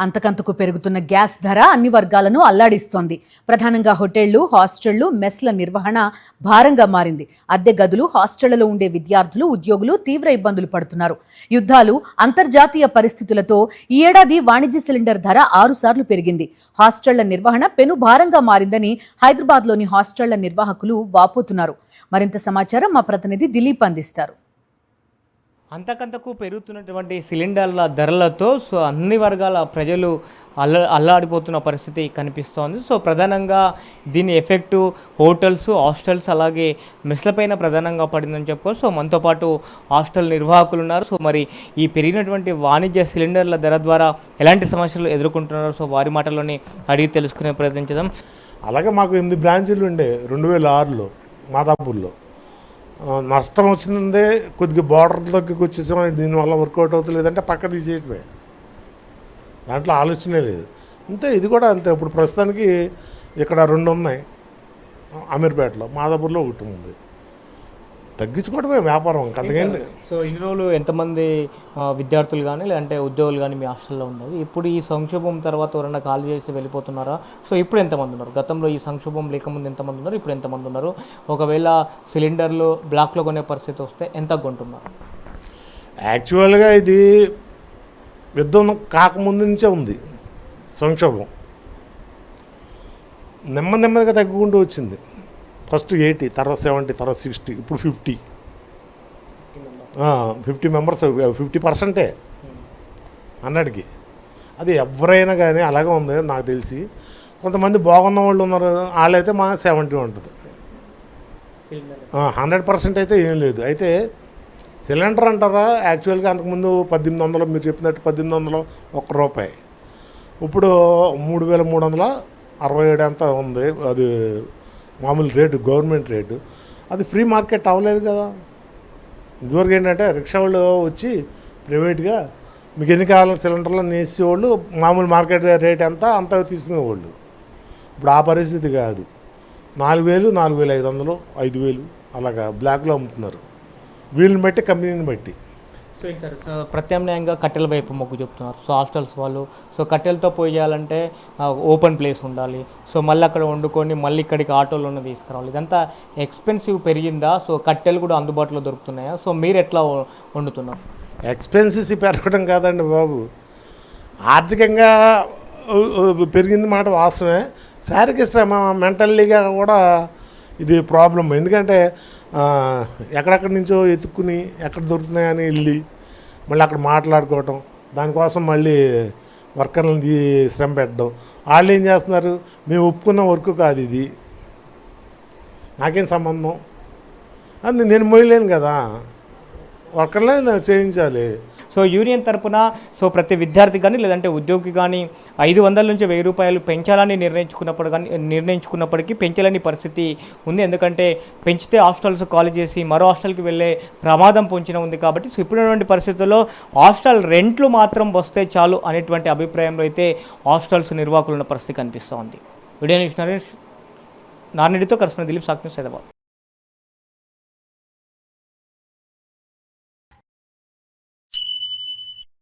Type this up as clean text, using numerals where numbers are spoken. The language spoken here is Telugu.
అంతకంతకు పెరుగుతున్న గ్యాస్ ధర అన్ని వర్గాలను అల్లాడిస్తోంది. ప్రధానంగా హోటళ్లు, హాస్టళ్లు, మెస్ల నిర్వహణ భారంగా మారింది. అద్దె గదులు, హాస్టళ్లలో ఉండే విద్యార్థులు, ఉద్యోగులు తీవ్ర ఇబ్బందులు పడుతున్నారు. యుద్ధాలు, అంతర్జాతీయ పరిస్థితులతో ఈ ఏడాది వాణిజ్య సిలిండర్ ధర 6 సార్లు పెరిగింది. హాస్టళ్ల నిర్వహణ పెను భారంగా మారిందని హైదరాబాద్లోని హాస్టళ్ల నిర్వాహకులు వాపోతున్నారు. మరింత సమాచారం మా ప్రతినిధి దిలీప్ అందిస్తారు. అంతకంతకు పెరుగుతున్నటువంటి సిలిండర్ల ధరలతో అన్ని వర్గాల ప్రజలు అల్లాడిపోతున్న పరిస్థితి కనిపిస్తోంది. ప్రధానంగా దీని ఎఫెక్టు హోటల్స్, హాస్టల్స్ అలాగే మెస్లపైన ప్రధానంగా పడిందని చెప్పుకోవచ్చు. మనతో పాటు హాస్టల్ నిర్వాహకులు ఉన్నారు. మరి ఈ పెరిగినటువంటి వాణిజ్య సిలిండర్ల ధర ద్వారా ఎలాంటి సమస్యలు ఎదుర్కొంటున్నారు? వారి మాటల్లోనే అడిగి తెలుసుకునే ప్రయత్నించదాం. అలాగే మాకు 8 బ్రాంచీలు ఉండే 2006లో మాదాపూర్లో. నష్టం వచ్చిందే కొద్దిగా బార్డర్ దగ్గరికి వచ్చేసాం. దీనివల్ల వర్కౌట్ అవుతుంది, లేదంటే పక్క తీసేయటమే, దాంట్లో ఆలోచనే లేదు. అంతే ఇది కూడా అంతే. ఇప్పుడు ప్రస్తుతానికి ఇక్కడ 2 ఉన్నాయి, అమీర్పేటలో, మాదాపూర్లో 1 ఉంది. తగ్గించుకోవడమే వ్యాపారం, అంతకేంటి. ఇన్ని రోజులు ఎంతమంది విద్యార్థులు కానీ లేదంటే ఉద్యోగులు కానీ మీ హాస్టల్లో ఉన్నారు? ఇప్పుడు ఈ సంక్షోభం తర్వాత ఎవరైనా ఖాళీ చేసి వెళ్ళిపోతున్నారా? ఇప్పుడు ఎంతమంది ఉన్నారు? గతంలో ఈ సంక్షోభం లేకముందు ఎంతమంది ఉన్నారు? ఇప్పుడు ఎంతమంది ఉన్నారు? ఒకవేళ సిలిండర్లు బ్లాక్లో కొనే పరిస్థితి వస్తే ఎంత కొంటున్నారు? యాక్చువల్గా ఇది యుద్ధం కాకముందు నుంచే ఉంది సంక్షోభం. నెమ్మదిగా తగ్గుకుంటూ వచ్చింది. ఫస్ట్ 80, తర్వాత 70, తర్వాత 60, ఇప్పుడు 50. 50 మెంబర్స్, 50% 100కి. అది ఎవరైనా కానీ అలాగే ఉంది నాకు తెలిసి. కొంతమంది బాగున్న వాళ్ళు ఉన్నారు, వాళ్ళైతే మా 70 ఉంటుంది. 100% అయితే ఏం లేదు. అయితే సిలిండర్ అంటారా, యాక్చువల్గా అంతకుముందు 1800, మీరు చెప్పినట్టు 1800 ₹1. ఇప్పుడు 3367 ఎంత ఉంది. అది మామూలు రేటు, గవర్నమెంట్ రేటు. అది ఫ్రీ మార్కెట్ అవ్వలేదు కదా. ఇదివరకు ఏంటంటే రిక్షా వాళ్ళు వచ్చి ప్రైవేట్గా మీకు ఎన్ని కావాలని సిలిండర్లో నేసేవాళ్ళు, మామూలు మార్కెట్ రేట్ ఎంత అంత తీసుకునేవాళ్ళు. ఇప్పుడు ఆ పరిస్థితి కాదు. 4000, 4500, 5000 అలాగా బ్లాక్లో అమ్ముతున్నారు, వీళ్ళని బట్టి, కంపెనీని బట్టి. ప్రత్యామ్నాయంగా కట్టెల వైపు మొగ్గు చెప్తున్నారు. హాస్టల్స్ వాళ్ళు కట్టెలతో పోయాలంటే ఓపెన్ ప్లేస్ ఉండాలి. మళ్ళీ అక్కడ వండుకొని మళ్ళీ ఇక్కడికి ఆటోలోనే తీసుకురావాలి. ఇదంతా ఎక్స్పెన్సివ్ పెరిగిందా? కట్టెలు కూడా అందుబాటులో దొరుకుతున్నాయా? మీరు ఎట్లా వండుతున్నారు? ఎక్స్పెన్సెస్ పెరగడం కాదండి బాబు, ఆర్థికంగా పెరిగింది మాట వాస్తవమే. శారీరక శ్రమ, మెంటల్లీగా కూడా ఇది ప్రాబ్లం. ఎందుకంటే ఎక్కడెక్కడి నుంచో ఎత్తుక్కుని ఎక్కడ దొరుకుతున్నాయని వెళ్ళి మళ్ళీ అక్కడ మాట్లాడుకోవటం, దానికోసం మళ్ళీ వర్కర్లను శ్రమ పెట్టడం. వాళ్ళు ఏం చేస్తున్నారు, మేము ఒప్పుకున్న వర్క్ కాదు ఇది, నాకేం సంబంధం అని నేను మోయలేను కదా, వర్కర్లే చేయించాలి. యూనియన్ తరపున ప్రతి విద్యార్థి కానీ లేదంటే ఉద్యోగి కానీ 500 నుంచి 1000 రూపాయలు పెంచాలని నిర్ణయించుకున్నప్పటికీ పెంచాలని పరిస్థితి ఉంది. ఎందుకంటే పెంచితే హాస్టల్స్ ఖాళీ చేసి మరో హాస్టల్కి వెళ్ళే ప్రమాదం పొంచిన ఉంది. కాబట్టి ఇప్పుడున్నటువంటి పరిస్థితుల్లో హాస్టల్ రెంట్లు మాత్రం వస్తే చాలు అనేటువంటి అభిప్రాయంలో అయితే హాస్టల్స్ నిర్వాహకులు ఉన్న పరిస్థితి కనిపిస్తూ ఉంది. వీడియో న్యూస్ నారాయణతో కరెస్పాండెంట్ దిలీప్, సాక్షి న్యూస్, హైదరాబాద్.